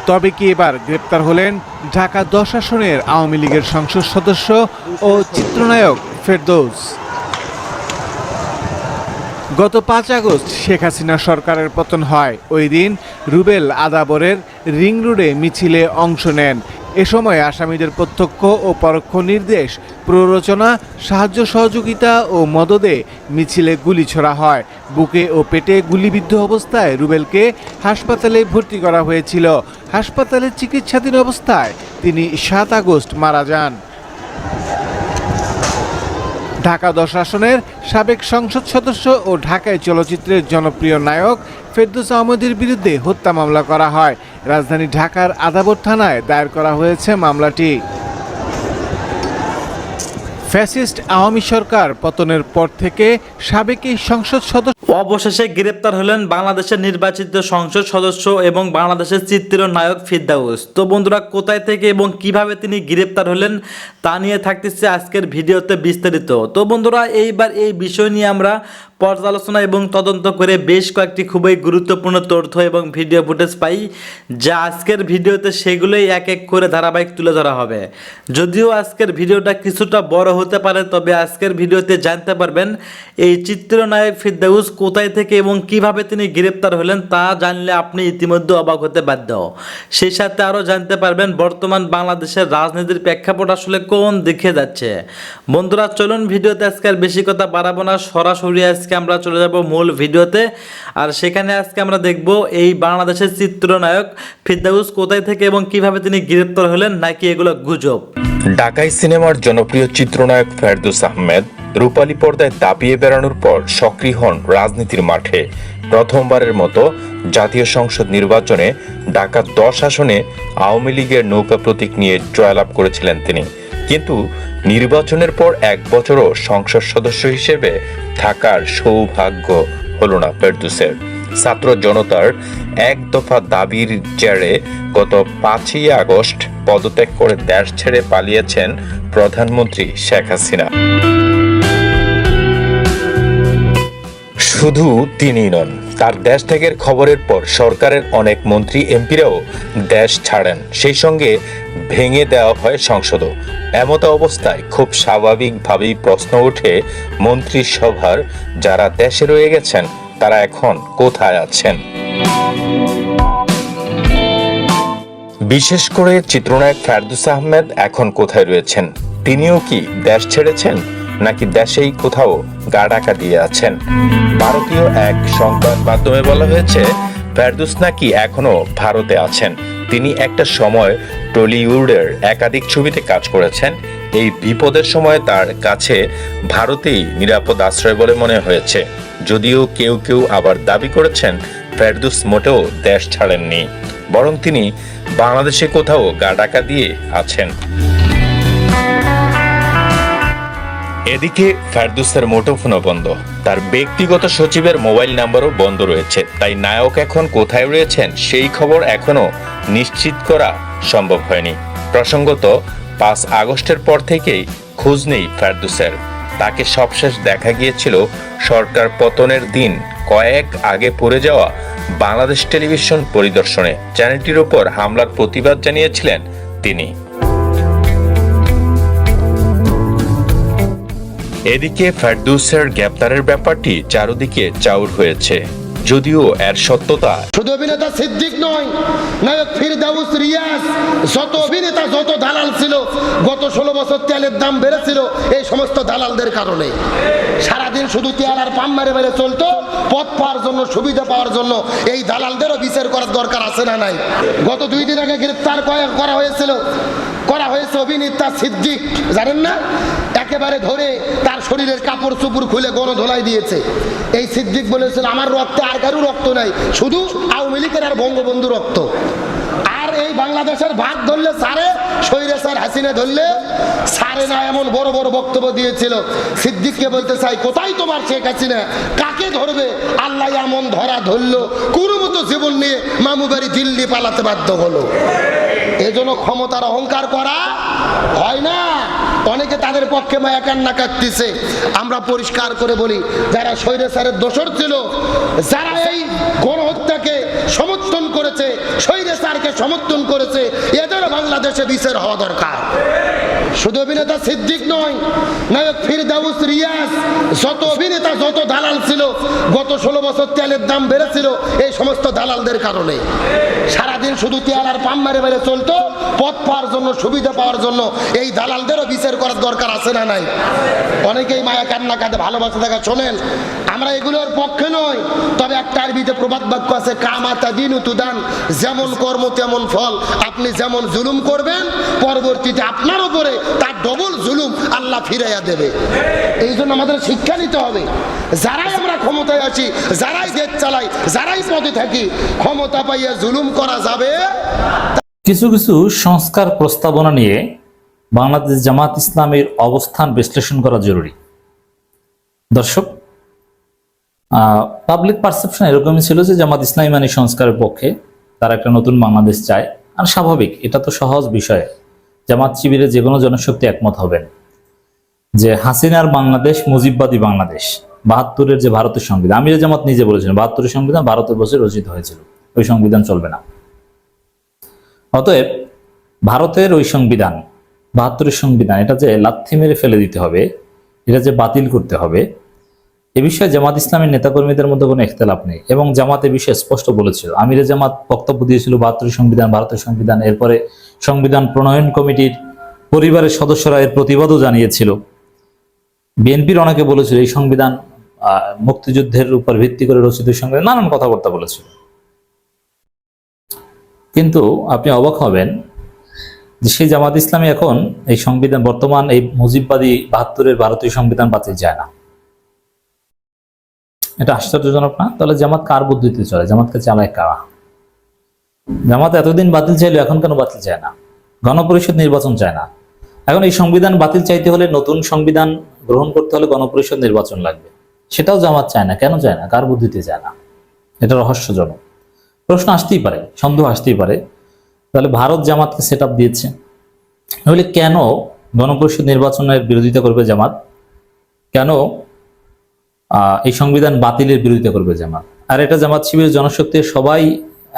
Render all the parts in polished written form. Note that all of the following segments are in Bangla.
তবে কি এবার গ্রেপ্তার হলেন ঢাকা 10 আসনের আওয়ামী লীগের সংসদ সদস্য ও চিত্রনায়ক ফেরদৌস। গত 5 আগস্ট শেখ হাসিনা সরকারের পতন হয়। ওই দিন রুবেল আদাবরের রিং রোডে মিছিলে অংশ নেন। এ সময় আসামিদের প্রত্যক্ষ ও পরোক্ষ নির্দেশ, প্ররোচনা, সাহায্য সহযোগিতা ও মদদে মিছিলে গুলি ছোড়া হয়। বুকে ও পেটে গুলিবিদ্ধ অবস্থায় রুবেলকে হাসপাতালে ভর্তি করা হয়েছিল। হাসপাতালে চিকিৎসাধীন অবস্থায় তিনি 7 আগস্ট মারা যান। ঢাকা 10 আসনের সাবেক সংসদ সদস্য ও ঢাকায় চলচ্চিত্রের জনপ্রিয় নায়ক ফেরদৌস আহমেদের বিরুদ্ধে হত্যা মামলা করা হয়। রাজধানী ঢাকার আদাবর থানায় দায়ের করা হয়েছে মামলাটি। ফ্যাসিস্ট আওয়ামী সরকার পতনের পর থেকে সাবেক এই সংসদ সদস্য অবশেষে গ্রেপ্তার হলেন বাংলাদেশের নির্বাচিত সংসদ সদস্য এবং বাংলাদেশের চিত্রনায়ক ফেরদৌস। তো বন্ধুরা, কোথায় থেকে এবং কিভাবে তিনি গ্রেপ্তার হলেন তা নিয়ে থাকতেছে আজকের ভিডিওতে বিস্তারিত। তো বন্ধুরা, এইবার এই বিষয় নিয়ে আমরা পর্যালোচনা এবং তদন্ত করে বেশ কয়েকটি খুবই গুরুত্বপূর্ণ তথ্য এবং ভিডিও ফুটেজ পাই, যা আজকের ভিডিওতে সেগুলোই এক এক করে ধারাবাহিক তুলে ধরা হবে। যদিও আজকের ভিডিওটা কিছুটা বড় হতে পারে, তবে আজকের ভিডিওতে জানতে পারবেন এই চিত্রনায়ক ফেরদৌস কোথায় থেকে এবং কিভাবে তিনি গ্রেপ্তার হলেন। তা জানলে আপনি ইতিমধ্যে অবাক হতে বাধ্য। সেই সাথে আরও জানতে পারবেন বর্তমান বাংলাদেশের রাজনীতির প্রেক্ষাপট আসলে কোন দিকে যাচ্ছে। বন্ধুরা, চলুন ভিডিওতে আজকে আর বেশি কথা বাড়াবো না, সরাসরি আজকে আমরা চলে যাব মূল ভিডিওতে। আর সেখানে আজকে আমরা দেখব এই বাংলাদেশের চিত্রনায়ক ফেরদৌস কোথায় থেকে এবং কিভাবে তিনি গ্রেপ্তার হলেন, নাকি এগুলো গুজব। ঢাকাই সিনেমার জনপ্রিয় চিত্রনায়ক ফেরদৌস আহমেদ রূপালী পর্দায় দাপিয়ে বেড়ানোর পর সক্রিয় হন রাজনীতির মাঠে। প্রথমবারের মতো জাতীয় সংসদ নির্বাচনে ঢাকা 10 আসনে আওয়ামী লীগের নৌকা প্রতীক নিয়ে জয়লাভ করেছিলেন তিনি। কিন্তু নির্বাচনের পর 1 বছরও সংসদ সদস্য হিসেবে থাকার সৌভাগ্য হল না ফেরদৌসের। ছাত্র জনতার এক দফা দাবির জেরে গত 5ই আগস্ট পদত্যাগ করে দেশ ছেড়ে পালিয়েছেন প্রধানমন্ত্রী শেখ হাসিনা। শুধু তিনি নন, তার দেশ ত্যাগের খবরের পর সরকারের অনেক মন্ত্রী এমপিরাও দেশ ছাড়েন, সেই সঙ্গে ভেঙে দেওয়া হয় সংসদও। এমত অবস্থায় খুব স্বাভাবিকভাবেই প্রশ্ন ওঠে মন্ত্রিসভার যারা দেশে রয়ে গেছেন তারা এখন কোথায় আছেন। বিশেষ করে চিত্রনায়ক ফেরদৌস আহমেদ এখন কোথায় রয়েছেন? তিনিও কি দেশ ছেড়েছেন, নাকি দেশেই কোথাও গা ঢাকা দিয়ে আছেন? ভারতীয় এক সংবাদ মাধ্যমে বলা হয়েছে ফেরদৌস নাকি এখনো ভারতে আছেন। তিনি একটা সময় টলিউডের একাধিক ছবিতে কাজ করেছেন। এই বিপদের সময় তার কাছে ভারতেই নিরাপদ আশ্রয় বলে মনে হয়েছে। যদিও কেউ কেউ আবার দাবি করেছেন ফেরদৌস মোটেও দেশ ছাড়েননি, বরং তিনি বাংলাদেশে কোথাও গা ঢাকা দিয়ে আছেন। এদিকে ফেরদৌসের মুঠোফোনও বন্ধ, তার ব্যক্তিগত সচিবের মোবাইল নাম্বারও বন্ধ রয়েছে। তাই নায়ক এখন কোথায় রয়েছেন সেই খবর এখনো নিশ্চিত করা সম্ভব হয়নি। প্রসঙ্গত 5 আগস্টের পর থেকেই খোঁজ নেই ফেরদৌসের। তাকে সবশেষ দেখা গিয়েছিল সরকার পতনের দিন কয়েক আগে পড়ে যাওয়া বাংলাদেশ টেলিভিশন পরিদর্শনে। চ্যানেলটির ওপর হামলার প্রতিবাদ জানিয়েছিলেন তিনি। এদিকে ফেরদৌসের গ্রেপ্তারের ব্যাপারটি চারদিকে চাউর হয়েছে, যদিও এর সত্যতা শুধু অভিনেতা সিদ্দিক নয়, নায়ক ফেরদৌস, রিয়াজ, যত অভিনেতা, যত দালাল ছিল, গত 16 বছর তেলের দাম বেড়েছিল এই সমস্ত দালালদের কারণে। সারাদিন শুধু তেল আর পাম মেরে মেরে চলতো পথ পাওয়ার জন্য, সুবিধা পাওয়ার জন্য। এই দালালদেরও বিচার করার দরকার আছে না নাই? গত 2 দিন আগে গ্রেপ্তার করা হয়েছে অভিনেতা সিদ্দিক, জানেন না? একেবারে ধরে তার শরীরের কাপড় চুপড় খুলে গণধোলাই দিয়েছে। এই সিদ্দিক বলেছিল আমার রক্তে আর কারো রক্ত নাই, শুধু আওয়ামী লীগের আর বঙ্গবন্ধু রক্ত। আর এই বাংলাদেশের ভাগ ধরলে সারে, শরীরে স্যার হাসিনা ধরলে সারে না, এমন বড় বড় বক্তব্য দিয়েছিল। সিদ্দিককে বলতে চাই, কোথায় তোমার শেখ হাসিনা? কাকে ধরবে? আল্লাহ এমন ধরা ধরলো, কোনো মতো জীবন নিয়ে মামু বাড়ি দিল্লি পালাতে বাধ্য হলো। এজন্য ক্ষমতার অহংকার করা হয় না। অনেকে তাদের পক্ষে মায়া কান্না কাটতেছে। আমরা পরিষ্কার করে বলি, যারা স্বৈরাচারের দোসর ছিল, যারা এই গণহত্যাকে সমর্থন করেছে, স্বৈরাচারকে সমর্থন করেছে, এদের বাংলাদেশে বিচার হওয়া দরকার। শুধু অভিনেতা সিদ্দিক নয়, নায়ক ফিরদাউস, রিয়াজ, যত অভিনেতা, যত দালাল ছিল, গত 16 বছর তেলের দাম বেড়েছিল এই সমস্ত দালালদের কারণে। সারাদিন শুধু তেল আর পাম মারে মেরে চলতো, পথ পাওয়ার জন্য, সুবিধা পাওয়ার জন্য। এই দালালদেরও বিচার করার দরকার আছে না নাই? অনেকেই মায়া কান্না কাঁদে, ভালোবাসা দেখা। শোনেন, আমরা এগুলোর পক্ষে নয়, তবে একটা আরবিতে প্রবাদ বাক্য আছে, কামাতা দিন উতুদান, যেমন কর্ম তেমন ফল। আপনি যেমন জুলুম করবেন, পরবর্তীতে আপনার উপরে তার ডবল জুলুম আল্লাহ ফিরাইয়া দেবে। এই জন্য আমাদের শিক্ষা নিতে হবে। যারাই আমরা ক্ষমতায় আছি, যারাই দেশ চালাই, যারাই পদে থাকি, ক্ষমতা পাইয়া জুলুম করা যাবে। কিছু কিছু সংস্কার প্রস্তাবনা নিয়ে বাংলাদেশ জামাত ইসলামের অবস্থান বিশ্লেষণ করা জরুরি। দর্শক, পাবলিক পারসেপশন এরকমই ছিল যে জামাত ইসলামী মানে সংস্কারের পক্ষে, তারা একটা নতুন বাংলাদেশ চায়। আর স্বাভাবিক, এটা তো সহজ বিষয়। জামাত শিবিরে যে কোনো জনশক্তি একমত হবেন যে হাসিনার বাংলাদেশ মুজিববাদী বাংলাদেশ। ৭২-এর যে ভারতের সংবিধান, আমিরে জামাত নিজে বলেছেন ৭২-এর সংবিধান ভারতের বসে রচিত হয়েছিল, ওই সংবিধান চলবে না। অতএব ভারতের ওই সংবিধান, ৭২-এর সংবিধান, এটা যে লাথি মেরে ফেলে দিতে হবে, এটা যে বাতিল করতে হবে, এ বিষয়ে জামাত ইসলামের নেতাকর্মীদের মধ্যে কোনো ইখতিলাফ নেই। এবং জামাত এ বিষয়ে স্পষ্ট বলেছিল। আমিরে জামাত বক্তব্য দিয়েছিল ৭২-এর সংবিধান ভারতের সংবিধান। এরপরে সংবিধান প্রণয়ন কমিটির পরিবারের সদস্যরা এর প্রতিবাদও জানিয়েছিল। বিএনপির অনেকে বলেছিল এই সংবিধান মুক্তিযুদ্ধের উপর ভিত্তি করে রচিত সংবিধান, নানান কথাবার্তা বলেছিল। কিন্তু আপনি অবাক হবেন যে সেই জামাত ইসলামী এখন এই সংবিধান, বর্তমান এই মুজিববাদী ৭২-এর ভারতীয় সংবিধান বাতিল যায় না। এটা আশ্চর্যজনক না? তাহলে জামাত কার বুদ্ধিতে চলে? জামাতকে চালায় কারা? জামাত এতদিন বাতিল চাইলে এখন কেন বাতিল চায় না? গণপরিষদ নির্বাচন চায় না। এখন এই সংবিধান বাতিল চাইতে হলে, নতুন সংবিধান গ্রহণ করতে হলে গণপরিষদ নির্বাচন লাগবে। সেটাও জামাত চায় না। কেন চায় না? কার বুদ্ধিতে চায় না? এটা রহস্যজনক। প্রশ্ন আসতেই পারে, সন্দেহ আসতেই পারে, তাহলে ভারত জামাতকে সেট আপ দিয়েছে, তাহলে কেন গণপরিষদ নির্বাচনের বিরোধিতা করবে জামাত? কেন এই সংবিধান বাতিলের বিরোধিতা করবে জামাত? আর এটা জামাত শিবিরের জনশক্তির সবাই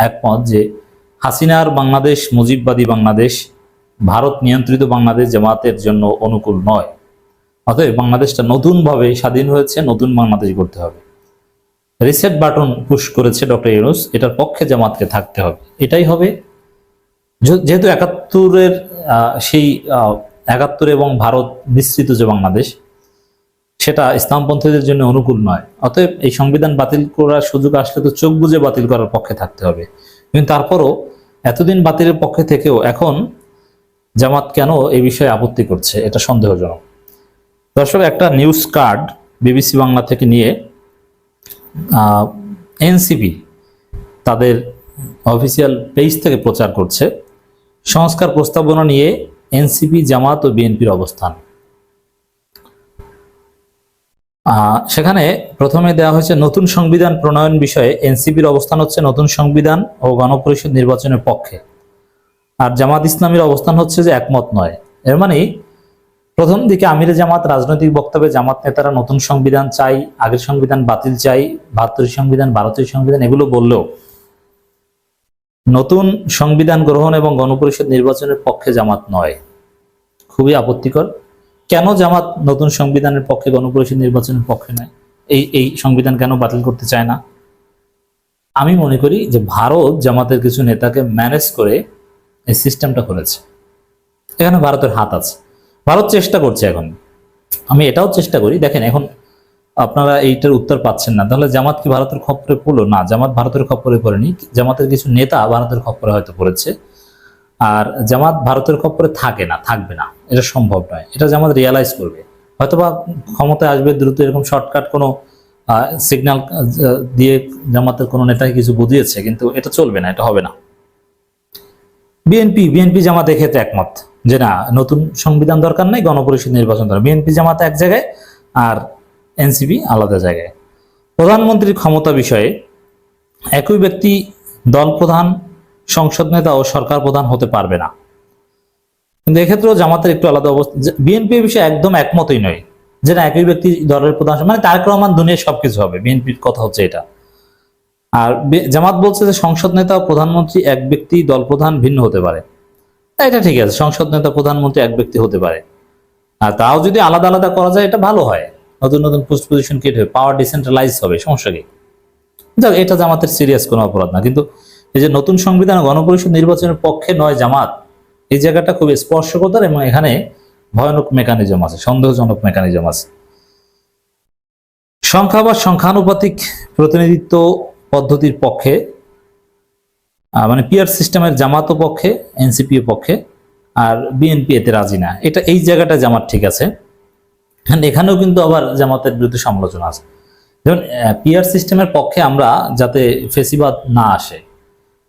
একমত যে হাসিনার বাংলাদেশ মুজিববাদী বাংলাদেশ, ভারত নিয়ন্ত্রিত বাংলাদেশ জামাতের জন্য অনুকূল নয়। অতএব বাংলাদেশটা নতুনভাবে স্বাধীন হয়েছে, নতুন বাংলাদেশ করতে হবে। রিসেট বাটন পুশ করেছে ডক্টর ইউনূস, এটার পক্ষে জামাতকে থাকতে হবে। এটাই হবে, যেহেতু ৭১-এর সেই ৭১ এবং ভারত মিশ্রিত যে বাংলাদেশ, সেটা ইসলামপন্থীদের জন্য অনুকূল নয়। অতএব এই সংবিধান বাতিল করার সুযোগ আসলে তো চোখ বুজে বাতিল করার পক্ষে থাকতে হবে। কিন্তু তারপরও এতদিন বাতিলের পক্ষে থেকেও এখন জামাত কেন এই বিষয়ে আপত্তি করছে, এটা সন্দেহজনক। দর্শক, একটা নিউজ কার্ড বিবিসি বাংলা থেকে নিয়ে এনসিপি তাদের অফিসিয়াল পেজ থেকে প্রচার করছে সংস্কার প্রস্তাবনা নিয়ে এনসিপি, জামাত ও বিএনপির অবস্থান। সেখানে প্রথমে দেওয়া হয়েছে নতুন সংবিধান প্রণয়ন বিষয়ে এনসিপির অবস্থান হচ্ছে নতুন সংবিধান ও গণপরিষদ নির্বাচনের পক্ষে, আর জামাত ইসলামীর অবস্থান হচ্ছে যে একমত নয়। এর মানে প্রথম দিকে আমিরে জামাত রাজনৈতিক বক্তব্যে জামাত নেতারা নতুন সংবিধান চাই, আগের সংবিধান বাতিল চাই, ৭২ সংবিধান, ভারতীয় সংবিধান এগুলো বললেও নতুন সংবিধান গ্রহণ এবং গণপরিষদ নির্বাচনের পক্ষে জামাত নয়। খুবই আপত্তিকর। কেন জামাত নতুন সংবিধানের পক্ষে, গণপরিষদ নির্বাচনের পক্ষে নয়? এই সংবিধান কেন বাতিল করতে চায় না? আমি মনে করি যে ভারত জামাতের কিছু নেতাকে ম্যানেজ করে এই সিস্টেমটা করেছে। এখানে ভারতের হাত আছে। ভারত চেষ্টা করছে। এখন আমি এটাও চেষ্টা করি। দেখেন, এখন আপনারা এইটার উত্তর পাচ্ছেন না, তাহলে জামাত কি ভারতের খপ্পরে পড়লো? না, জামাত ভারতের খপ্পরে পড়েনি। জামাতের কিছু নেতা ভারতের খপ্পরে হয়তো পড়েছে। আর জামাত ভারতের খপ্পরে থাকে না, থাকবে না, এটা সম্ভব নয়। এটা জামাত রিয়ালাইজ করবে। হয়তোবা ক্ষমতায় আসবে দ্রুত, এরকম শর্টকাট কোনো সিগন্যাল দিয়ে জামাতের কোনো নেতাকে কিছু বুঝিয়েছে, কিন্তু এটা চলবে না, এটা হবে না। বিএনপি জামাত এক্ষেত্রে একমত যে না, নতুন সংবিধান দরকার নেই, গণপরিষদ নির্বাচন দরকার। বিএনপি জামাত এক জায়গায় আর এনসিপি আলাদা জায়গায়। প্রধানমন্ত্রীর ক্ষমতা বিষয়ে একই ব্যক্তি দল প্রধান, সংসদ নেতা ও সরকার প্রধান হতে পারবে না, কিন্তু এক্ষেত্রেও জামাতের একটু আলাদা অবস্থা। বিএনপি বিষয়ে একদম একমতই নয় যে না, একই ব্যক্তি দলের প্রধান, মানে তারেক রহমান দুনিয়ায় সবকিছু হবে। বিএনপির কথা হচ্ছে এটা। আর জামাত বলছে যে সংসদ নেতা ও প্রধানমন্ত্রী এক ব্যক্তি, দল প্রধান ভিন্ন হতে পারে। তাই এটা ঠিক আছে, সংসদ নেতা প্রধানমন্ত্রী এক ব্যক্তি হতে পারে, আর তাও যদি আলাদা আলাদা করা যায় এটা ভালো হয়। নতুন নতুন পোস্ট পজিশন ক্রিয়েট হবে, পাওয়ার ডিসেন্ট্রালাইজ হবে, সমস্যা কি? যাক, এটা জামাতের সিরিয়াস কোনো অপরাধ না। কিন্তু এই যে নতুন সংবিধান ও গণপরিষদ নির্বাচনের পক্ষে নয় জামাত, এই জায়গাটা খুব স্পর্শকতার, এবং এখানে ভয়ানক মেকানিজম আছে, সন্দেহজনক মেকানিজম আছে। সংখ্যা বা সংখ্যানুপাতিক প্রতিনিধিত্ব পদ্ধতির পক্ষে, মানে পিয়ার সিস্টেমের জামাতও পক্ষে, এনসিপি পক্ষে, আর বিএনপি এতে রাজি না। এটা এই জায়গাটা জামাত ঠিক আছে। এখানেও কিন্তু আবার জামাতের বিরুদ্ধে সমালোচনা আছে। যেমন পিয়ার সিস্টেমের পক্ষে আমরা যাতে ফেসিবাদ না আসে,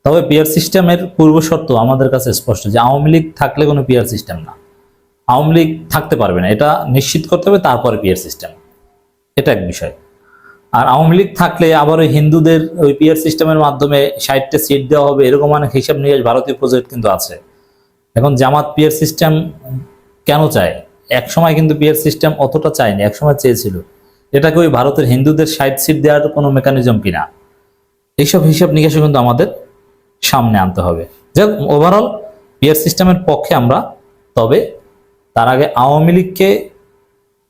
তবে পিয়ার সিস্টেমের পূর্ব শর্ত আমাদের কাছে স্পষ্ট যে আওয়ামী লীগ থাকলে কোনো পিয়ার সিস্টেম না, আওয়ামী লীগ থাকতে পারবে না, এটা নিশ্চিত করতে হবে, তারপরে পিয়ার সিস্টেম। এটা এক বিষয়। আর আওয়ামী লীগ থাকলে আবার ওই হিন্দুদের ওই পিয়ার সিস্টেমের মাধ্যমে 60টা সিট দেওয়া হবে, এরকম অনেক হিসাব নিকাশ ভারতীয় প্রজেক্ট কিন্তু আছে। এখন জামাত পিয়ার সিস্টেম কেন চায়? এক সময় কিন্তু পিয়ার সিস্টেম অতটা চায়নি, এক সময় চেয়েছিল। এটাকে ওই ভারতের হিন্দুদের 60 সিট দেওয়ার কোনো মেকানিজম কিনা, এইসব হিসাব নিকাশও কিন্তু আমাদের সামনে আনতে হবে। যাক, ওভারঅল পিয়ার সিস্টেমের পক্ষে আমরা, তবে তার আগে আওয়ামী লীগকে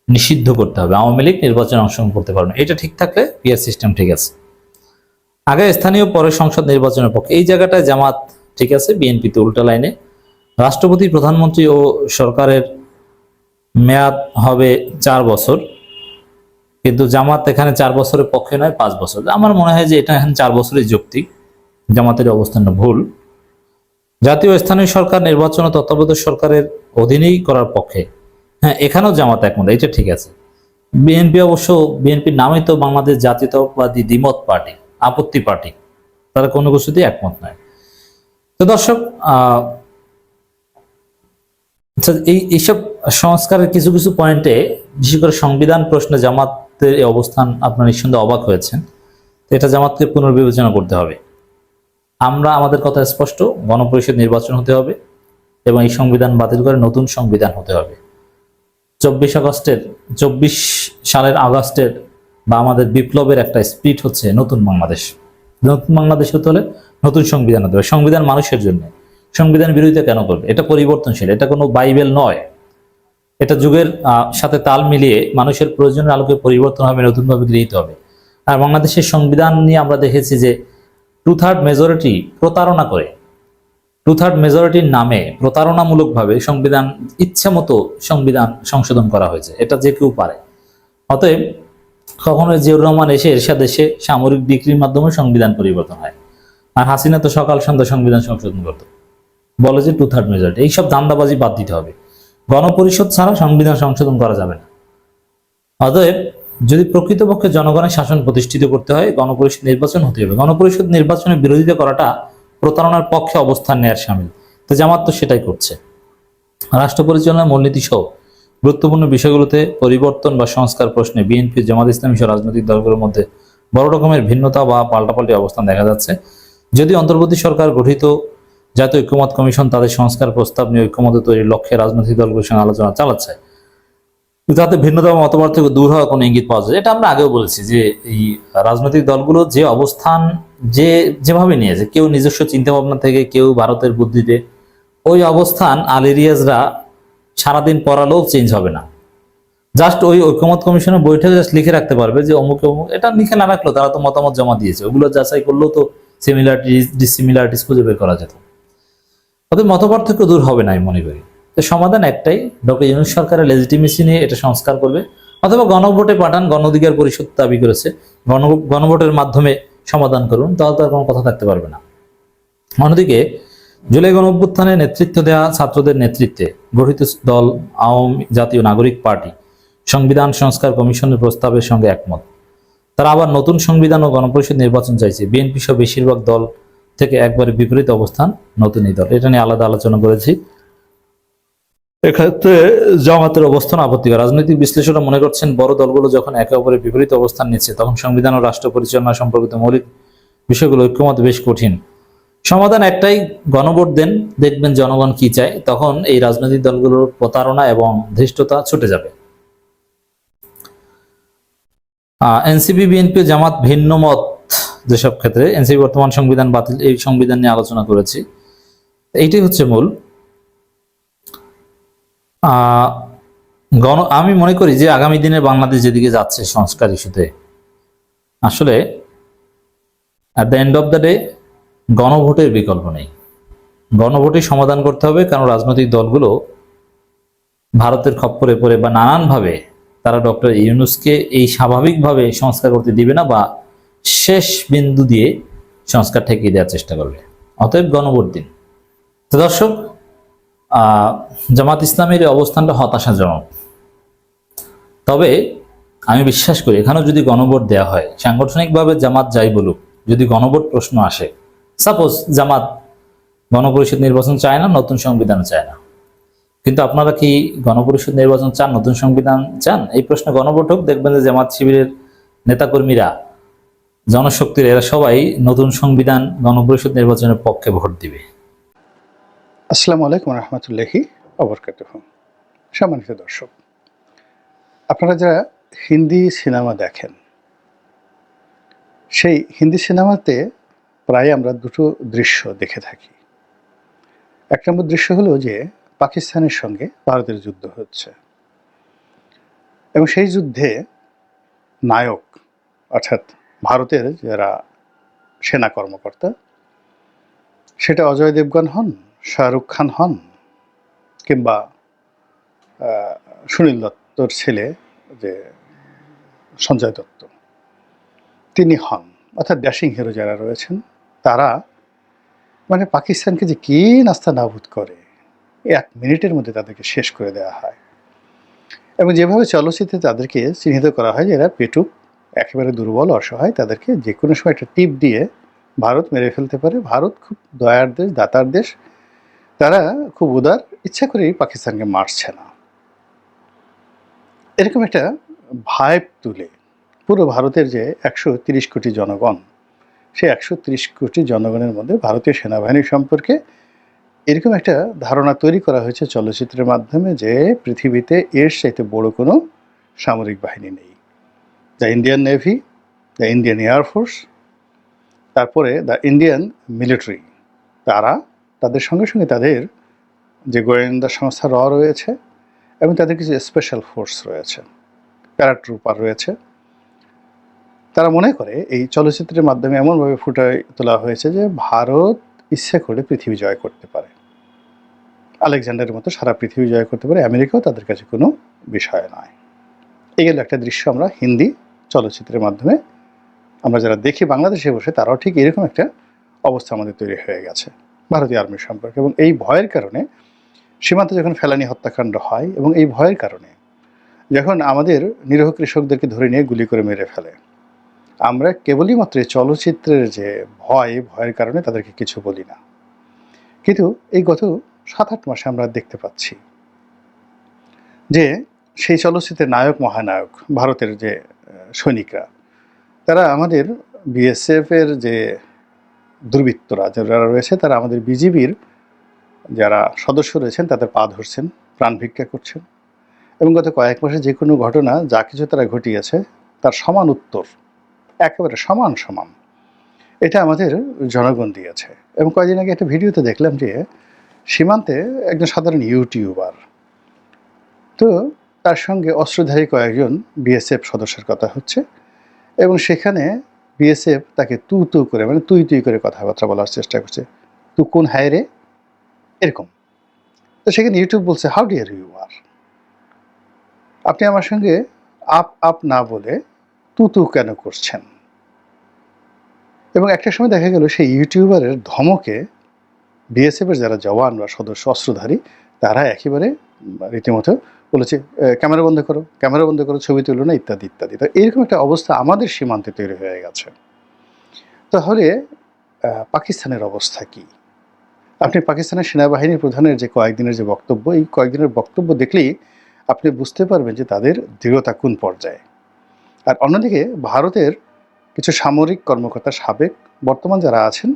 নিষিদ্ধ করতে হবে, আওয়ামী লীগ নির্বাচনে অংশগ্রহণ করতে পারবে না। এটা ঠিক থাকলে পিয়ার সিস্টেম ঠিক আছে। আগে স্থানীয়, পরে সংসদ নির্বাচনের পক্ষে, এই জায়গাটায় জামাত ঠিক আছে, বিএনপি তো উল্টা লাইনে। রাষ্ট্রপতি, প্রধানমন্ত্রী ও সরকারের মেয়াদ হবে 4 বছর, কিন্তু জামাত এখানে 4 বছরের পক্ষে নয়, 5 বছর। আমার মনে হয় যে এটা এখন 4 বছরই যৌক্তিক, জামাতের অবস্থানটা ভুল। জাতীয় স্থানীয় সরকার নির্বাচন ও তত্ত্বাবধায়ক সরকারের অধীনেই করার পক্ষে, হ্যাঁ, এখানেও জামাত একমত, এটা ঠিক আছে। বিএনপি অবশ্য, বিএনপির নামই তো বাংলাদেশ জাতীয়তাবাদী দ্বিমত পার্টি, আপত্তি পার্টি, তারা কোনো কিছুতেই একমত নয়। তো দর্শক, এইসব সংস্কারের কিছু কিছু পয়েন্টে, বিশেষ করে সংবিধান প্রশ্নে জামাতের এই অবস্থান আপনারা নিঃসন্দেহে অবাক হয়েছেন। তো এটা জামাতকে পুনর্বিবেচনা করতে হবে। আমরা, আমাদের কথা স্পষ্ট, গণপরিষদ নির্বাচন হতে হবে এবং এই সংবিধান বাতিল করে নতুন সংবিধান হতে হবে। 24 সালের আগস্টের বা আমাদের বিপ্লবের একটা স্পিরিট হচ্ছে নতুন বাংলাদেশ। নতুন বাংলাদেশ হতে হলে নতুন সংবিধান হতে হবে। সংবিধান মানুষের জন্য, সংবিধান বিরোধিতা কেন করবে? এটা পরিবর্তনশীল, এটা কোনো বাইবেল নয়। এটা যুগের সাথে তাল মিলিয়ে মানুষের প্রয়োজনের আলোকে পরিবর্তন হবে, নতুনভাবে গৃহীত হবে। আর বাংলাদেশের সংবিধান নিয়ে আমরা দেখেছি যে 2/3 মেজরিটি প্রতারণা করে, 2/3 মেজরিটির নামে প্রতারণামূলকভাবে সংবিধান, ইচ্ছা মতো সংবিধান সংশোধন করা হয়েছে। এটা যে কেউ পারে। অতএব কখনো জিয়াউর রহমান এসে এরশাদ এসে সামরিক ডিক্রির মাধ্যমে সংবিধান পরিবর্তন হয়, আর হাসিনা তো সকাল সন্ধ্যা সংবিধান সংশোধন করতো, বলে যে 2/3 মেজরিটি। এইসব ধান্দাবাজি বাদ দিতে হবে। গণপরিষদ ছাড়া সংবিধান সংশোধন করা যাবে না। অতএব যদি প্রকৃতপক্ষে জনগণের শাসন প্রতিষ্ঠিত করতে হয়, গণপরিষদ নির্বাচন হতে হবে। গণপরিষদ নির্বাচনের বিরোধিতা করাটা প্রতারণার পক্ষে অবস্থান নেওয়ার সামিল। তো জামাত তো সেটাই করছে। রাষ্ট্র পরিচালনার মূলনীতি সহ গুরুত্বপূর্ণ বিষয়গুলোতে পরিবর্তন বা সংস্কার প্রশ্নে বিএনপি, জামাত ইসলামী সহ রাজনৈতিক দলগুলোর মধ্যে বড় রকমের ভিন্নতা বা পাল্টাপাল্টি অবস্থান দেখা যাচ্ছে। যদি অন্তর্বর্তী সরকার গঠিত জাতীয় ঐক্যমত কমিশন তাদের সংস্কার প্রস্তাব নিয়ে ঐক্যমত তৈরির লক্ষ্যে রাজনৈতিক দলগুলোর সঙ্গে আলোচনা চালাচ্ছে, যাতে ভিন্নতা বা মতপার্থক্য দূর হওয়ার কোনো ইঙ্গিত পাওয়া যায়। এটা আমরা আগেও বলেছি যে এই রাজনৈতিক দলগুলো যে অবস্থান যেভাবে নিয়েছে, কেউ নিজস্ব চিন্তা ভাবনা থেকে, কেউ ভারতের বুদ্ধিতে, ওই অবস্থান আলেরিয়াজরা সারাদিন পড়ালেও চেঞ্জ হবে না। জাস্ট ওই ঐক্যমত কমিশনের বৈঠকে জাস্ট লিখে রাখতে পারবে যে অমুক অমুক, এটা লিখে না রাখলো, তারা তো মতামত জমা দিয়েছে, ওগুলো যাচাই করলেও তো সিমিলারিটিস ডিসিমিলারিটিস খুঁজে বের করা যেত। অতএব মতপার্থক্য দূর হবে না আমি মনে করি। তো সমাধান একটাই, ডক্টর ইউনূস সরকারের লেজিটিমেসি নিয়ে এটা সংস্কার করবে, অথবা গণভোটে পাঠান, গণ অধিকার পরিষদ দাবি করেছে, গণভোটের মাধ্যমে সমাধান করুন, তাহলে তো আর কোনো কথা থাকতে পারবে না। অন্যদিকে জুলাই গণঅভ্যুত্থানে নেতৃত্ব দেওয়া ছাত্রদের নেতৃত্বে গঠিত দল আওয়ামী জাতীয় নাগরিক পার্টি সংবিধান সংস্কার কমিশনের প্রস্তাবের সঙ্গে একমত। তারা আবার নতুন সংবিধান ও গণপরিষদ নির্বাচন চাইছে। বিএনপি সহ বেশিরভাগ দল থেকে একবারে বিপরীত অবস্থান নতুন এই দল। এটা নিয়ে আলাদা আলোচনা করেছি। এক্ষেত্রে জামাতের অবস্থান আপত্তিকর। রাজনৈতিক বিশ্লেষকরা মনে করছেন, বড় দলগুলো যখন একে অপরের বিপরীত অবস্থান নিচ্ছে, তখন সংবিধান ও রাষ্ট্র পরিচালনা সম্পর্কিত মৌলিক বিষয়গুলো ঐক্যমত বেশ কঠিন। সমাধান একটাই, গণভোট দেন, দেখবেন জনগণ কি চায়, তখন এই রাজনৈতিক দলগুলোর প্রতারণা এবং ধৃষ্টতা ছুটে যাবে। এনসিপি, বিএনপি, জামাত ভিন্ন মত যেসব ক্ষেত্রে। এনসিপি বর্তমান সংবিধান বাতিল, এই সংবিধান নিয়ে আলোচনা করেছি। এইটাই হচ্ছে মূল। আমি মনে করি যে আগামী দিনে বাংলাদেশ যেদিকে যাচ্ছে সংস্কার ইস্যুতে, আসলে at the end of the day গণভোটের বিকল্প নেই। গণভোটে সমাধান করতে হবে, কারণ রাজনৈতিক দলগুলো ভারতের খপ্পরে পড়ে বা নানানভাবে তারা ডক্টর ইউনূসকে এই স্বাভাবিকভাবে সংস্কার করতে দিবে না, বা শেষ বিন্দু দিয়ে সংস্কার ঠেকিয়ে দেওয়ার চেষ্টা করবে। অতএব গণভোট দিন। তো দর্শক, জামাত ইসলামের এই অবস্থানটা হতাশাজনক। তবে আমি বিশ্বাস করি, এখানেও যদি গণভোট দেওয়া হয়, সাংগঠনিকভাবে জামাত যাই বলুক, যদি গণভোট প্রশ্ন আসে, সাপোজ জামাত গণপরিষদ নির্বাচন চায় না, নতুন সংবিধান চায় না, কিন্তু আপনারা কি গণপরিষদ নির্বাচন চান, নতুন সংবিধান চান? এই প্রশ্নে গণভোট হোক, দেখবেন যে জামাত শিবিরের নেতাকর্মীরা, জনশক্তির, এরা সবাই নতুন সংবিধান, গণপরিষদ নির্বাচনের পক্ষে ভোট দিবে। আসসালামু আলাইকুম রহমতুল্লাহি ওবরকাতুহু। সম্মানিত দর্শক, আপনারা যারা হিন্দি সিনেমা দেখেন, সেই হিন্দি সিনেমাতে প্রায় আমরা দুটো দৃশ্য দেখে থাকি। এক নম্বর দৃশ্য হলো যে পাকিস্তানের সঙ্গে ভারতের যুদ্ধ হচ্ছে, এবং সেই যুদ্ধে নায়ক অর্থাৎ ভারতের যারা সেনা কর্মকর্তা, সেটা অজয় দেবগন হন, শাহরুখ খান হন, কিংবা সুনীল দত্তর ছেলে যে সঞ্জয় দত্ত তিনি হন, অর্থাৎ ড্যাশিং হিরো যারা রয়েছেন, তারা মানে পাকিস্তানকে যে কি নাস্তা নাবুদ করে, 1 মিনিটের মধ্যে তাদেরকে শেষ করে দেওয়া হয়। এবং যেভাবে চলচ্চিত্রে তাদেরকে চিহ্নিত করা হয় যে এরা পেটুক, একেবারে দুর্বল, অসহায়, তাদেরকে যে কোনো সময় একটা টিপ দিয়ে ভারত মেরে ফেলতে পারে। ভারত খুব দয়ার দেশ, দাতার দেশ, তারা খুব উদার, ইচ্ছা করেই পাকিস্তানকে মারছে না, এরকম একটা ভাইব তুলে পুরো ভারতের যে 130 কোটি জনগণ, সেই 130 কোটি জনগণের মধ্যে ভারতীয় সেনাবাহিনী সম্পর্কে এরকম একটা ধারণা তৈরি করা হয়েছে চলচ্চিত্রের মাধ্যমে যে পৃথিবীতে এর চাইতে বড় কোনো সামরিক বাহিনী নেই। The Indian navy, the Indian air force, তারপরে দ্য ইন্ডিয়ান মিলিটারি, তাদের সঙ্গে সঙ্গে তাদের যে গোয়েন্দা সংস্থা রয়েছে, এবং তাদের কিছু স্পেশাল ফোর্স রয়েছে, প্যারাট্রুপার রয়েছে। তারা মনে করে এই চলচ্চিত্রের মাধ্যমে এমনভাবে ফুটায় তোলা হয়েছে যে ভারত ইচ্ছে করে পৃথিবী জয় করতে পারে, আলেকজান্ডারের মতো সারা পৃথিবী জয় করতে পারে, আমেরিকাও তাদের কাছে কোনো বিষয় নয়। এই গেল একটা দৃশ্য আমরা হিন্দি চলচ্চিত্রের মাধ্যমে আমরা যারা দেখি বাংলাদেশে বসে, তারাও ঠিক এরকম একটা অবস্থা আমাদের তৈরি হয়ে গেছে ভারতীয় আর্মির সম্পর্কে। এবং এই ভয়ের কারণে সীমান্তে যখন ফেলানি হত্যাকাণ্ড হয়, এবং এই ভয়ের কারণে যখন আমাদের নিরীহ কৃষকদেরকে ধরে নিয়ে গুলি করে মেরে ফেলে, আমরা কেবলই মাত্র চলচ্চিত্রের যে ভয়ের কারণে তাদেরকে কিছু বলি না। কিন্তু এই গত 7-8 মাসে আমরা দেখতে পাচ্ছি যে সেই চলচ্চিত্রের নায়ক মহানায়ক ভারতের যে সৈনিকরা, তারা আমাদের বিএসএফের যে দুর্বৃত্তরা যারা রয়েছে, তারা আমাদের বিজিবির যারা সদস্য রয়েছেন তাদের পা ধরছেন, প্রাণ ভিক্ষা করছেন। এবং গত কয়েক মাসে যে কোনো ঘটনা যা কিছু তারা ঘটিয়েছে, তার সমান উত্তর, একেবারে সমান সমান, এটা আমাদের জনগণ দিয়েছে। এবং কয়েকদিন আগে একটা ভিডিওতে দেখলাম যে সীমান্তে একজন সাধারণ ইউটিউবার, তো তার সঙ্গে অস্ত্রধারী কয়েকজন বিএসএফ সদস্যের কথা হচ্ছে, এবং সেখানে বিএসএফ তাকে তু করে, মানে তুই করে কথাবার্তা বলার চেষ্টা করছে, তু কোন হায় রে, এরকম। তো সেখানে ইউটিউব বলছে, হাউ ডিয়ার ইউ আর, আপনি আমার সঙ্গে আপ না বলে তু কেন করছেন? এবং একটা সময় দেখা গেল সেই ইউটিউবারের ধমকে বিএসএফের যারা জওয়ান বা সদস্য অস্ত্রধারী, তারা একেবারে রীতিমতো বলেছে ক্যামেরা বন্ধ করো, ছবি তুলো না, ইত্যাদি ইত্যাদি। তো এরকম একটা অবস্থা আমাদের সীমান্তে তৈরি হয়ে গেছে। তাহলে পাকিস্তানের অবস্থা কি? আপনি পাকিস্তানের সেনাবাহিনীর প্রধানের যে কয়েকদিনের যে বক্তব্য, এই কয়েকদিনের বক্তব্য দেখলেই আপনি বুঝতে পারবেন যে তাদের দৃঢ়তা কোন পর্যায়ে। আর অন্যদিকে ভারতের কিছু সামরিক কর্মকর্তা, সাবেক বর্তমান যারা আছেন,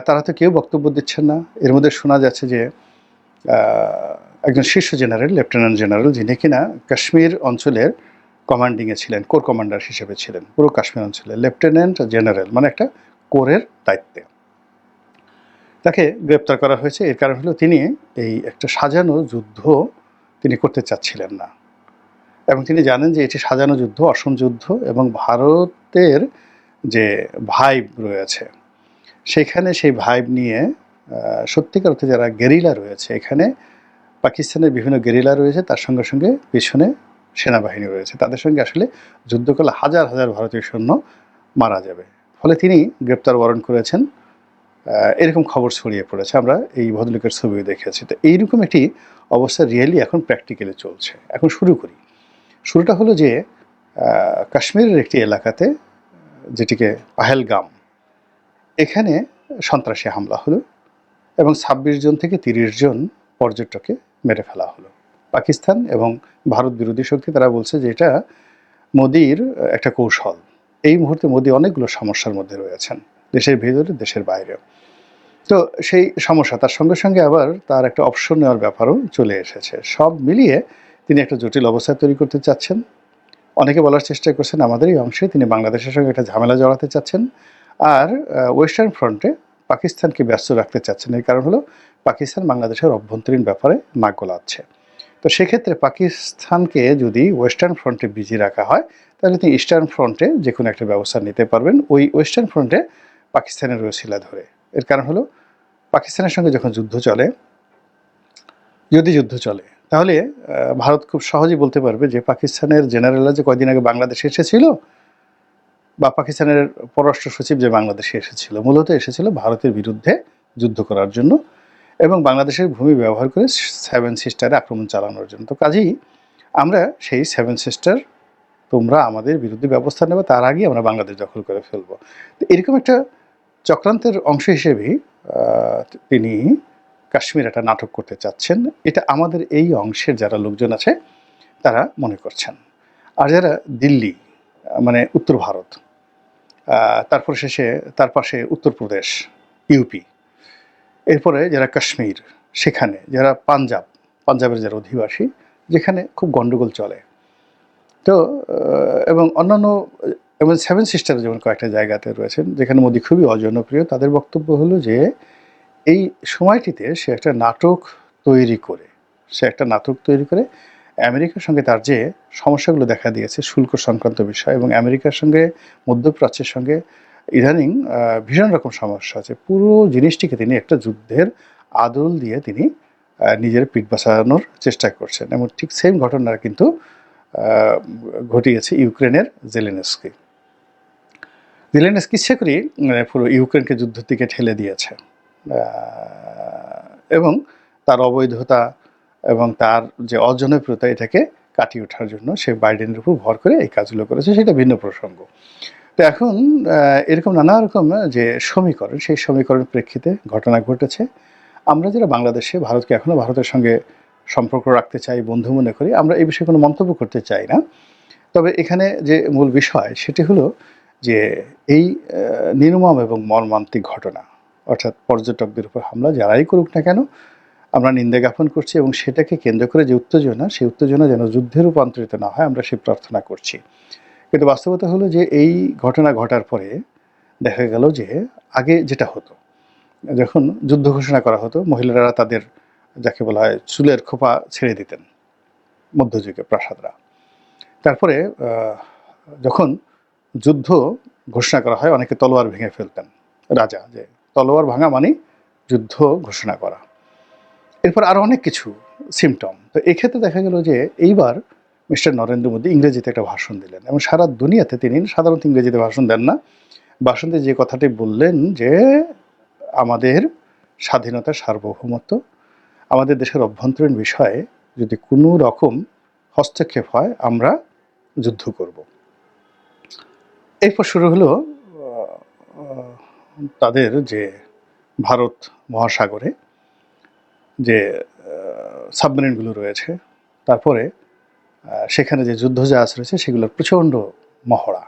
তারা তো কেউ বক্তব্য দিচ্ছেন না। এর মধ্যে শোনা যাচ্ছে যে একজন শীর্ষ জেনারেল, লেফটেন্যান্ট জেনারেল, যিনি কিনা কাশ্মীর অঞ্চলের কমান্ডিংয়ে ছিলেন, কোর কমান্ডার হিসেবে ছিলেন পুরো কাশ্মীর অঞ্চলে, লেফটেন্যান্ট জেনারেল মানে একটা কোরের দায়িত্বে, তাকে গ্রেপ্তার করা হয়েছে। এর কারণ হলো তিনি এই একটা সাজানো যুদ্ধ তিনি করতে চাচ্ছিলেন না, এবং তিনি জানেন যে এটি সাজানো যুদ্ধ, অসম যুদ্ধ, এবং ভারতের যে ভাইব রয়েছে সেখানে সেই ভাইব নিয়ে সত্যিকার অর্থে যারা গেরিলা রয়েছে, এখানে পাকিস্তানের বিভিন্ন গেরিলা রয়েছে, তার সঙ্গে সঙ্গে পিছনে সেনাবাহিনী রয়েছে, তাদের সঙ্গে আসলে যুদ্ধ করলে হাজার হাজার ভারতীয় সৈন্য মারা যাবে। ফলে তিনি গ্রেপ্তার ওয়ারেন্ট করেছেন। এরকম খবর ছড়িয়ে পড়েছে, আমরা এই ভদ্রলোকের ছবিও দেখেছি। তো এইরকম একটি অবস্থা রিয়েলি এখন প্র্যাকটিক্যালি চলছে। এখন শুরু করি। শুরুটা হলো যে কাশ্মীরের একটি এলাকাতে, যেটিকে পাহেলগাম, এখানে সন্ত্রাসী হামলা হলো এবং 26 জন থেকে 30 জন পর্যটককে মেরে ফেলা হলো। পাকিস্তান এবং ভারত বিরোধী শক্তি তারা বলছে যে এটা মোদির একটা কৌশল। এই মুহূর্তে মোদি অনেকগুলো সমস্যার মধ্যে রয়েছেন, দেশের ভিতরে, দেশের বাইরে। তো সেই সমস্যা, তার সঙ্গে সঙ্গে আবার তার একটা অপশন নেওয়ার ব্যাপারও চলে এসেছে। সব মিলিয়ে তিনি একটা জটিল অবস্থা তৈরি করতে চাচ্ছেন। অনেকে বলার চেষ্টা করছেন আমাদের এই অংশে তিনি বাংলাদেশের সঙ্গে একটা ঝামেলা জড়াতে চাচ্ছেন, আর ওয়েস্টার্ন ফ্রন্টে পাকিস্তানকে ব্যস্ত রাখতে চাচ্ছেন। এর কারণ হলো পাকিস্তান বাংলাদেশের অভ্যন্তরীণ ব্যাপারে নাক গলাচ্ছে। তো সেক্ষেত্রে পাকিস্তানকে যদি ওয়েস্টার্ন ফ্রন্টে বিজি রাখা হয়, তাহলে তিনি ইস্টার্ন ফ্রন্টে যে কোনো একটা ব্যবস্থা নিতে পারবেন, ওই ওয়েস্টার্ন ফ্রন্টে পাকিস্তানের ওসিলা ধরে। এর কারণ হলো পাকিস্তানের সঙ্গে যখন যদি যুদ্ধ চলে, তাহলে ভারত খুব সহজেই বলতে পারবে যে পাকিস্তানের জেনারেলরা যে কয়দিন আগে বাংলাদেশে এসেছিল, বা পাকিস্তানের পররাষ্ট্র সচিব যে বাংলাদেশে এসেছিল, মূলত এসেছিল ভারতের বিরুদ্ধে যুদ্ধ করার জন্য এবং বাংলাদেশের ভূমি ব্যবহার করে 7 সিস্টারে আক্রমণ চালানোর জন্য। তো কাজেই আমরা সেই 7 সিস্টার, তোমরা আমাদের বিরুদ্ধে ব্যবস্থা নেবে, তার আগে আমরা বাংলাদেশ দখল করে ফেলবো। তো এরকম একটা চক্রান্তের অংশ হিসেবেই তিনি কাশ্মীর একটা নাটক করতে চাচ্ছেন। এটা আমাদের এই অংশের যারা লোকজন আছে তারা মনে করছেন। আর যারা দিল্লি, মানে উত্তর ভারত, তারপর শেষে তার পাশে উত্তরপ্রদেশ, ইউপি, এরপরে যারা কাশ্মীর, সেখানে যারা পাঞ্জাবের যারা অধিবাসী, যেখানে খুব গণ্ডগোল চলে, তো এবং অন্যান্য, এবং 7 সিস্টার যেমন কয়েকটা জায়গাতে রয়েছেন যেখানে মোদি খুবই অজনপ্রিয়, তাদের বক্তব্য হলো যে এই সময়টিতে সে একটা নাটক তৈরি করে আমেরিকার সঙ্গে তার যে সমস্যাগুলো দেখা দিয়েছে শুল্ক সংক্রান্ত বিষয়, এবং আমেরিকার সঙ্গে মধ্যপ্রাচ্যের সঙ্গে ইদানিং ভীষণ রকম সমস্যা আছে, পুরো জিনিসটিকে তিনি একটা যুদ্ধের আদল দিয়ে তিনি নিজের পিঠ বাঁচানোর চেষ্টা করছেন। এবং ঠিক সেম ঘটনা কিন্তু ঘটিয়েছে ইউক্রেনের জেলেনস্কি ইচ্ছে করি পুরো ইউক্রেনকে যুদ্ধের দিকে ঠেলে দিয়েছে, এবং তার অবৈধতা এবং তার যে অজনপ্রিয়তা, এটাকে কাটিয়ে ওঠার জন্য সে বাইডেনের উপর ভর করে এই কাজগুলো করেছে, সেটা ভিন্ন প্রসঙ্গ। তো এখন এরকম নানা রকম যে সমীকরণ, সেই সমীকরণের প্রেক্ষিতে ঘটনা ঘটেছে। আমরা যারা বাংলাদেশে ভারতকে এখনও ভারতের সঙ্গে সম্পর্ক রাখতে চাই, বন্ধু মনে করি, আমরা এই বিষয়ে কোনো মন্তব্য করতে চাই না। তবে এখানে যে মূল বিষয় সেটি হলো যে এই নির্মম এবং মর্মান্তিক ঘটনা, অর্থাৎ পর্যটকদের উপর হামলা যারাই করুক না কেন, আমরা নিন্দা জ্ঞাপন করছি, এবং সেটাকে কেন্দ্র করে যে উত্তেজনা, সেই উত্তেজনা যেন যুদ্ধে রূপান্তরিত না হয়, আমরা সেই প্রার্থনা করছি। কিন্তু বাস্তবতা হলো যে এই ঘটনা ঘটার পরে দেখা গেল যে আগে যেটা হতো, যখন যুদ্ধ ঘোষণা করা হতো, মহিলারা তাদের যাকে বলা হয় চুলের খোপা ছেড়ে দিতেন মধ্যযুগে প্রাসাদরা। তারপরে যখন যুদ্ধ ঘোষণা করা হয়, অনেকে তলোয়ার ভেঙে ফেলতেন, রাজা, যে তলোয়ার ভাঙা মানে যুদ্ধ ঘোষণা করা। এরপর আরও অনেক কিছু সিমটম। তো এক্ষেত্রে দেখা গেল যে এইবার মিস্টার নরেন্দ্র মোদী ইংরেজিতে একটা ভাষণ দিলেন, এবং সারা দুনিয়াতে তিনি সাধারণত ইংরেজিতে ভাষণ দেন না, ভাষণে যে কথাটি বললেন যে আমাদের স্বাধীনতা, সার্বভৌমত্ব, আমাদের দেশের অভ্যন্তরীণ বিষয়ে যদি কোনো রকম হস্তক্ষেপ হয় আমরা যুদ্ধ করব। এরপর শুরু হলো তাদের যে ভারত মহাসাগরে যে সাবমেরিনগুলো রয়েছে, তারপরে সেখানে যে যুদ্ধজাহাজ রয়েছে সেগুলোর প্রচণ্ড মহড়া,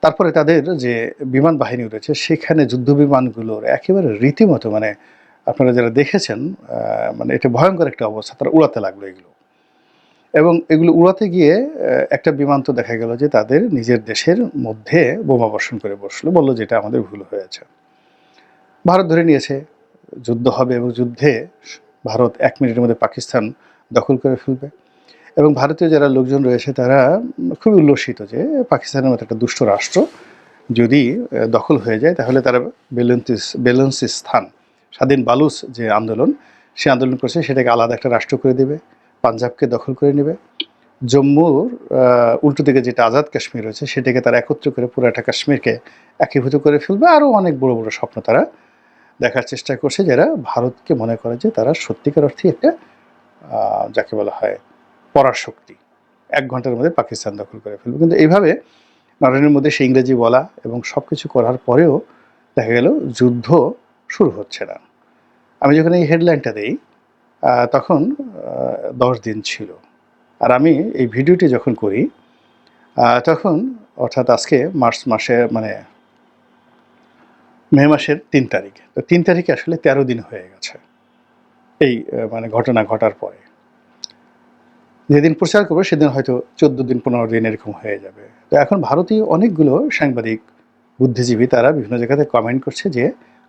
তারপরে তাদের যে বিমান বাহিনী রয়েছে সেখানে যুদ্ধ বিমানগুলোর একেবারে রীতিমতো মানে আপনারা যারা দেখেছেন মানে এটা ভয়ঙ্কর একটা অবস্থা, তারা উড়াতে লাগলো এগুলো। এবং এগুলো উড়াতে গিয়ে একটা বিমান তো দেখা গেল যে তাদের নিজের দেশের মধ্যে বোমা বর্ষণ করে বসলো, বললো যেটা আমাদের ভুল হয়েছে। ভারত ধরে নিয়েছে যুদ্ধ হবে এবং যুদ্ধে ভারত 1 মিনিটের মধ্যে পাকিস্তান দখল করে ফেলবে। এবং ভারতীয় যারা লোকজন রয়েছে তারা খুবই উল্লসিত যে পাকিস্তানের মতো একটা দুষ্ট রাষ্ট্র যদি দখল হয়ে যায় তাহলে তারা বেলুচিস্তান স্বাধীন বালুচ যে আন্দোলন, সে আন্দোলন করছে সেটাকে আলাদা একটা রাষ্ট্র করে দেবে, পাঞ্জাবকে দখল করে নেবে, জম্মুর উল্টো দিকে যেটা আজাদ কাশ্মীর রয়েছে সেটাকে তারা একত্র করে পুরাটা কাশ্মীরকে একীভূত করে ফেলবে। আরও অনেক বড় বড় স্বপ্ন তারা দেখার চেষ্টা করছে, যারা ভারতকে মনে করে যে তারা সত্যিকার অর্থে একটা যাকে বলা হয় পরাশক্তি, 1 ঘন্টার মধ্যে পাকিস্তান দখল করে ফেলবে। কিন্তু এইভাবে নরেনের মধ্যে সে ইংরেজি বলা এবং সব কিছু করার পরেও দেখা গেল যুদ্ধ শুরু হচ্ছে না। আমি যখন এই হেডলাইনটা দিই তখন 10 দিন ছিল, আর আমি এই ভিডিওটি যখন করি তখন অর্থাৎ আজকে মার্চ মাসে মানে মে মাসের 3 তারিখ, তো 3 তারিখে আসলে 13 দিন হয়ে গেছে এই মানে ঘটনা ঘটার পরে। যেদিন প্রচার করবো সেদিন হয়তো 14 দিন 15 দিন এরকম হয়ে যাবে। তো এখন ভারতীয় অনেকগুলো সাংবাদিক বুদ্ধিজীবী তারা বিভিন্ন জায়গাতে কমেন্ট করছে যে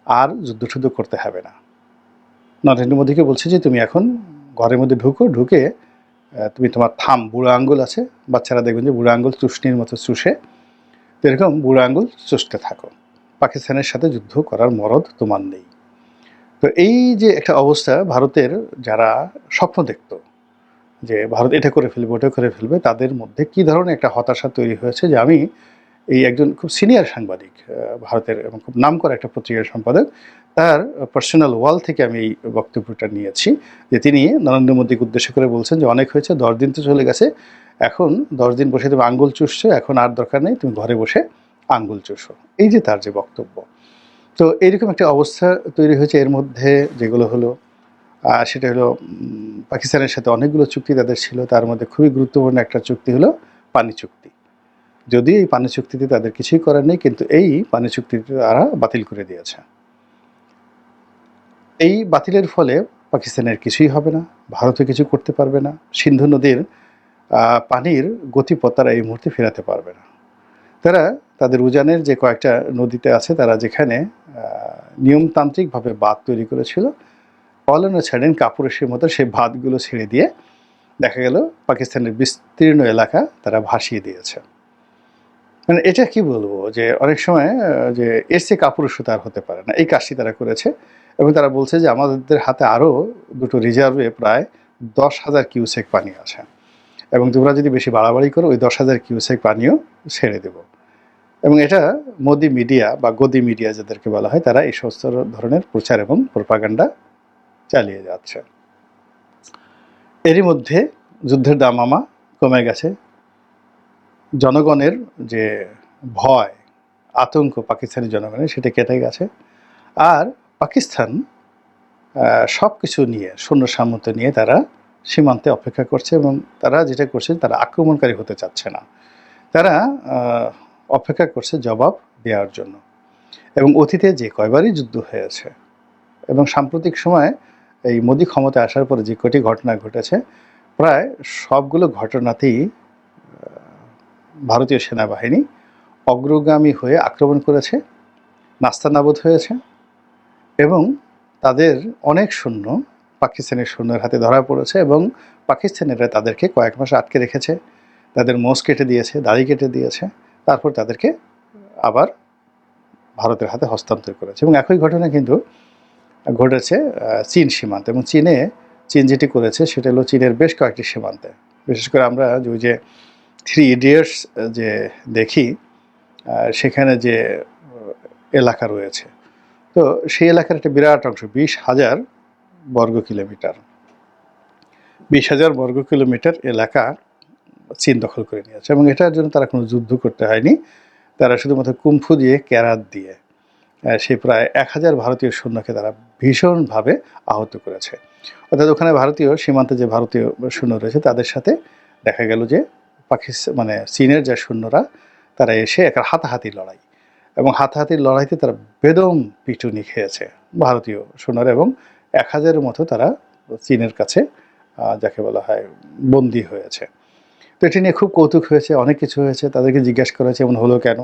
আর যুদ্ধ করতে হবে না। নরেন্দ্র মোদীকে বলছে যে তুমি এখন ঘরের মধ্যে ঢুকে তুমি তোমার বুড়ো আঙ্গুল আছে, বাচ্চারা দেখবেন যে বুড়ো আঙ্গুল চুষনির মতো চুষে, তো এরকম বুড়ো আঙ্গুল চুষতে থাকো, পাকিস্তানের সাথে যুদ্ধ করার মরদ তোমার নেই। তো এই যে একটা অবস্থা, ভারতের যারা স্বপ্ন দেখত যে ভারত এটা করে ফেলবে ওটা করে ফেলবে, তাদের মধ্যে কি ধরনের একটা হতাশা তৈরি হয়েছে যে আমি এই একজন খুব সিনিয়র সাংবাদিক ভারতের এবং খুব নামকরা একটা পত্রিকার সম্পাদক, তার পার্সোনাল ওয়াল থেকে আমি এই বক্তব্যটা নিয়েছি যে তিনি নরেন্দ্র মোদীকে উদ্দেশ্য করে বলছেন যে অনেক হয়েছে, 10 দিন তো চলে গেছে, এখন 10 দিন বসে তুমি আঙ্গুল চুষছো, এখন আর দরকার নেই, তুমি ঘরে বসে আঙ্গুল চুষো, এই যে তার যে বক্তব্য। তো এইরকম একটা অবস্থা তৈরি হয়েছে। এর মধ্যে যেগুলো হলো সেটা হলো পাকিস্তানের সাথে অনেকগুলো চুক্তি তাদের ছিল, তার মধ্যে খুবই গুরুত্বপূর্ণ একটা চুক্তি হলো পানি চুক্তি। যদি এই পানি চুক্তিতে তাদের কিছুই করার নেই, কিন্তু এই পানি চুক্তিতে তারা বাতিল করে দিয়েছে। এই বাতিলের ফলে পাকিস্তানের কিছুই হবে না, ভারতও কিছু করতে পারবে না, সিন্ধু নদীর পানির গতিপথ তারা এই মুহূর্তে ফেরাতে পারবে না। তারা তাদের উজানের যে কয়েকটা নদীতে আছে, তারা যেখানে নিয়মতান্ত্রিকভাবে বাঁধ তৈরি করেছিল, পলানো ছাড়েন কাপুরুষের মতো সেই বাঁধগুলো ছেড়ে দিয়ে দেখা গেল পাকিস্তানের বিস্তীর্ণ এলাকা তারা ভাসিয়ে দিয়েছে। মানে এটা কি বলবো যে অনেক সময় যে এর চেয়ে কাপুরুষতা আর হতে পারে না, এই কাজটি তারা করেছে। এবং তারা বলছে যে আমাদের হাতে আরও 2টো রিজার্ভে প্রায় 10,000 কিউসেক পানি আছে, এবং তোমরা যদি বেশি বাড়াবাড়ি করো ওই 10,000 কিউসেক পানিও ছেড়ে দেব। এবং এটা মোদি মিডিয়া বা গদি মিডিয়া যাদেরকে বলা হয়, তারা এই সমস্ত ধরনের প্রচার এবং প্রোপাগান্ডা চালিয়ে যাচ্ছে। এরই মধ্যে যুদ্ধের দামামা কমে গেছে, জনগণের যে ভয় আতঙ্ক পাকিস্তানি জনগণের সেটা কেটে গেছে। আর পাকিস্তান সব কিছু নিয়ে সৈন্য সামর্থ্য নিয়ে তারা সীমান্তে অপেক্ষা করছে, এবং তারা যেটা করছে তারা আক্রমণকারী হতে চাচ্ছে না, তারা অপেক্ষা করছে জবাব দেওয়ার জন্য। এবং অতীতে যে কয়বারই যুদ্ধ হয়েছে এবং সাম্প্রতিক সময়ে এই মোদি ক্ষমতায় আসার পরে যে কটি ঘটনা ঘটেছে, প্রায় সবগুলো ঘটনাতেই ভারতীয় সেনাবাহিনী অগ্রগামী হয়ে আক্রমণ করেছে, নাস্তানাবুদ হয়েছে, এবং তাদের অনেক সৈন্য পাকিস্তানের সৈন্যের হাতে ধরা পড়েছে, এবং পাকিস্তানিরা তাদেরকে কয়েক মাস আটকে রেখেছে, তাদের মোষ কেটে দিয়েছে, দাড়ি কেটে দিয়েছে, তারপর তাদেরকে আবার ভারতের হাতে হস্তান্তর করেছে। এবং একই ঘটনা কিন্তু ঘটেছে চীন সীমান্তে, এবং চীন যেটি করেছে সেটা হলো চীনের বেশ কয়েকটি সীমান্তে, বিশেষ করে আমরা ওই যে 3 ইডিয়টস যে দেখি সেখানে যে এলাকা রয়েছে, তো সেই এলাকার একটা বিরাট অংশ 20,000 বর্গ কিলোমিটার, 20,000 বর্গ কিলোমিটার এলাকা চীন দখল করে নিয়েছে, এবং এটার জন্য তারা কোনো যুদ্ধ করতে হয়নি। তারা শুধুমাত্র কুম্ফু দিয়ে, ক্যারাত দিয়ে সেই প্রায় 1,000 ভারতীয় সৈন্যকে তারা ভীষণভাবে আহত করেছে। অর্থাৎ ওখানে ভারতীয় সীমান্তে যে ভারতীয় সৈন্য রয়েছে তাদের সাথে দেখা গেল যে মানে চীনের যে সৈন্যরা তারা এসে একটা হাতাহাতি লড়াই, এবং হাতাহাতির লড়াইতে তারা বেদম পিটুনি খেয়েছে ভারতীয় সৈন্যরা, এবং 1,000-এর মতো তারা চীনের কাছে যাকে বলা হয় বন্দী হয়েছে। তো এটি নিয়ে খুব কৌতুক হয়েছে, অনেক কিছু হয়েছে। তাদেরকে জিজ্ঞাসা করা হয়েছে এমন হলো কেন,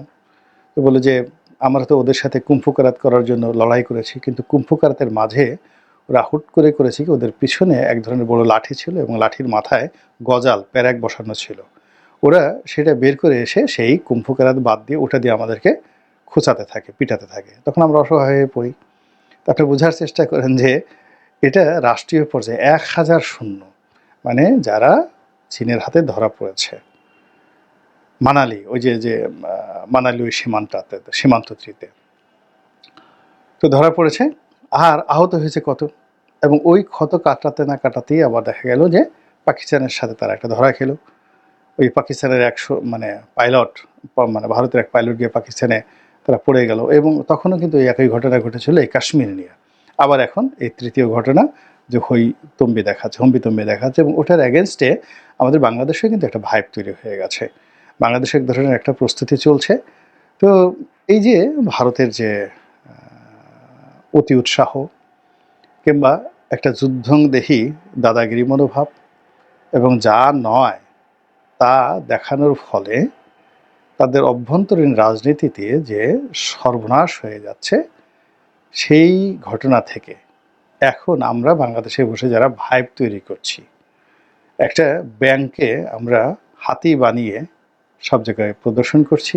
তো বলে যে আমরা তো ওদের সাথে কুম্ফু কারাত করার জন্য লড়াই করেছি, কিন্তু কুম্ফু কারাতের মাঝে ওরা হুট করে করেছি কি ওদের পিছনে এক ধরনের বড় লাঠি ছিল, এবং লাঠির মাথায় গজাল প্যারাক বসানো ছিল। ওরা সেটা বের করে এসে সেই কুম্ফু কারাত বাদ দিয়ে ওটা দিয়ে আমাদেরকে খোঁচাতে থাকে, পিটাতে থাকে। তখন আমরা অসহায় হয়ে পড়ি। তারপরে বোঝার চেষ্টা করেন যে এটা রাষ্ট্রীয় পর্যায়ে 1,000 সৈন্য, মানে যারা চীনের হাতে ধরা পড়েছে মানালি, ওই যে মানালি ওই সীমান্তটিতে তো ধরা পড়েছে, আর আহত হয়েছে কত। এবং ওই ক্ষত কাটাতে না কাটাতেই আবার দেখা গেল যে পাকিস্তানের সাথে তারা একটা ধরা খেলো। ওই পাকিস্তানের মানে পাইলট, মানে ভারতের এক পাইলট গিয়ে পাকিস্তানে তারা পড়ে গেল, এবং তখনও কিন্তু এই একই ঘটনা ঘটেছিল এই কাশ্মীর নিয়ে। আবার এখন এই তৃতীয় ঘটনা যে হম্বি দেখাচ্ছে, এবং ওটার অ্যাগেনস্টে আমাদের বাংলাদেশেও কিন্তু একটা ভাইব তৈরি হয়ে গেছে। বাংলাদেশে এক ধরনের একটা প্রস্তুতি চলছে। তো এই যে ভারতের যে অতি উৎসাহ কিংবা একটা যুদ্ধংদেহী দাদাগিরি মনোভাব, এবং যা নয় তা দেখানোর ফলে তাদের অভ্যন্তরীণ রাজনীতিতে যে সর্বনাশ হয়ে যাচ্ছে, সেই ঘটনা থেকে এখন আমরা বাংলাদেশে বসে যারা ভাইব তৈরি করছি, একটা ব্যাংকে আমরা হাতি বানিয়ে সব জায়গায় প্রদর্শন করছি,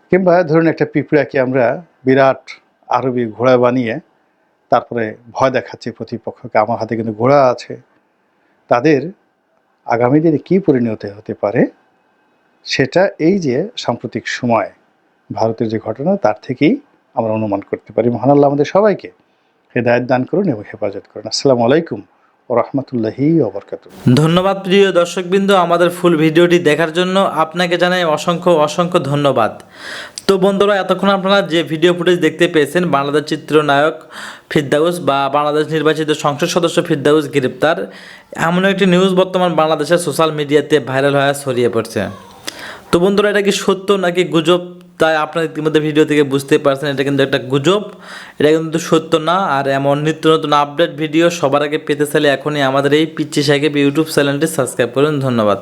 কিংবা ধরুন একটা পিঁপড়াকে আমরা বিরাট আরবি ঘোড়া বানিয়ে তারপরে ভয় দেখাচ্ছি প্রতিপক্ষকে, আমার হাতে কিন্তু ঘোড়া আছে। তাদের আগামী দিনে কী পরিণতি হতে পারে সেটা এই যে সাম্প্রতিক সময় ভারতের যে ঘটনা তার থেকেই আমরা অনুমান করতে পারি। মহান আল্লাহ আমাদের সবাইকে হেদায়েত দান করুন এবং হেফাজত করুন। আসসালামু আলাইকুম ওয়া রাহমাতুল্লাহি ওয়া বারাকাতুহু। ধন্যবাদ প্রিয় দর্শকবৃন্দ, আমাদের ফুল ভিডিওটি দেখার জন্য আপনাকে জানাই অসংখ্য ধন্যবাদ। তো বন্ধুরা, এতক্ষণ আপনারা যে ভিডিও ফুটেজ দেখতে পেয়েছেন, বাংলাদেশ চিত্রনায়ক ফিরদাউস বা বাংলাদেশ নির্বাচিত সংসদ সদস্য ফিরদাউস গ্রেপ্তার, এমন একটি নিউজ বর্তমান বাংলাদেশের সোশ্যাল মিডিয়াতে ভাইরাল হয়ে ছড়িয়ে পড়ছে। তো বন্ধুরা, এটা কি সত্য নাকি গুজব, তাই আপনারা ইতিমধ্যে ভিডিও থেকে বুঝতে পারছেন এটা কিন্তু একটা গুজব, এটা কিন্তু সত্য না। আর এমন নিত্য নতুন আপডেট ভিডিও সবার আগে পেতে চাইলে এখনই আমাদের এই পিচ্চি সাহেব ইউটিউব চ্যানেলটি সাবস্ক্রাইব করুন। ধন্যবাদ।